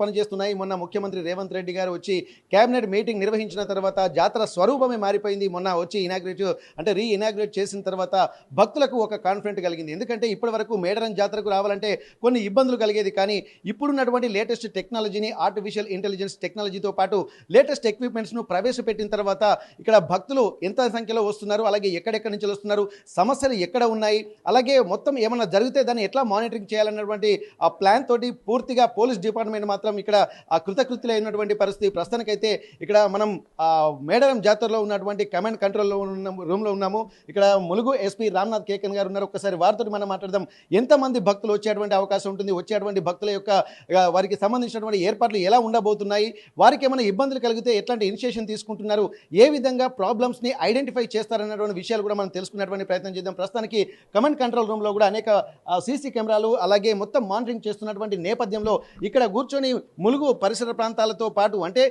పనిచేస్తున్నాయి. మొన్న ముఖ్యమంత్రి రేవంత్ రెడ్డి గారు వచ్చి కేబినెట్ మీటింగ్ నిర్వహించిన తర్వాత జాతర స్వరూపమే మారిపోయింది. మొన్న వచ్చి ఇనాగ్రేట్ చేసిన తర్వాత భక్తులకు ఒక కాన్ఫిడెంట్ కలిగింది. ఎందుకంటే ఇప్పటివరకు మేడారం జాతరకు రావాలంటే కొన్ని ఇబ్బందులు కలిగేది. కానీ ఇప్పుడున్నటువంటి లేటెస్ట్ టెక్నాలజీని, ఆర్టిఫిషియల్ ఇంటెలిజెన్స్ టెక్నాలజీతో పాటు లేటెస్ట్ ఎక్విప్మెంట్స్‌ను ప్రవేశపెట్టిన తర్వాత ఇక్కడ భక్తులు ఎంత సంఖ్యలో వస్తున్నారు, అలాగే ఎక్కడెక్కడి నుంచి వస్తున్నారు, సమస్యలు ఎక్కడ ఉన్నాయి, అలాగే మొత్తం ఏమన్నా జరిగితే దాన్ని ఎట్లా మానిటరింగ్ చేయాలన్నటువంటి ఆ ప్లాన్ తోటి పూర్తిగా పోలీస్ డిపార్ట్మెంట్ మాత్రం ఇక్కడ కృతకృత్యులైనటువంటి పరిస్థితి. ప్రస్తుతానికైతే ఇక్కడ మనం మేడారం జాతరలో ఉన్నటువంటి కమాండ్ కంట్రోల్లో ఉన్న రూమ్లో ఉన్నాము. ఇక్కడ ములుగు ఎస్పీ రామ్నాథ్ కేకన్ గారు ఉన్నారు. ఒక్కసారి వారితో మనం మాట్లాడదాం. ఎంతమంది భక్తులు వచ్చేటువంటి అవకాశం ఉంటుంది, వచ్చేటువంటి భక్తుల యొక్క వారికి సంబంధించినటువంటి ఏర్పాట్లు ఎలా ఉండబోతున్నాయి, వారికి ఏమైనా ఇబ్బందులు కలిగితే ఎట్లాంటి ఇనిషియేషన్ తీసుకుంటున్నారు, ఏ విధంగా ప్రాబ్లమ్స్ని ఐడెంటిఫై చేస్తారన్నటువంటి విషయాలు కూడా మనం తెలుసుకునేటువంటి ప్రయత్నం చేద్దాం. ప్రస్తుతానికి కమాండ్ కంట్రోల్ రూమ్లో కూడా అనేక సీసీ కెమెరాలు అలాగే మొత్తం మానిటరింగ్ చేస్తున్నటువంటి నేపథ్యంలో ఇక్కడ కూర్చొని ములుగు పరిసర ప్రాంతాలతో పాటు అంటే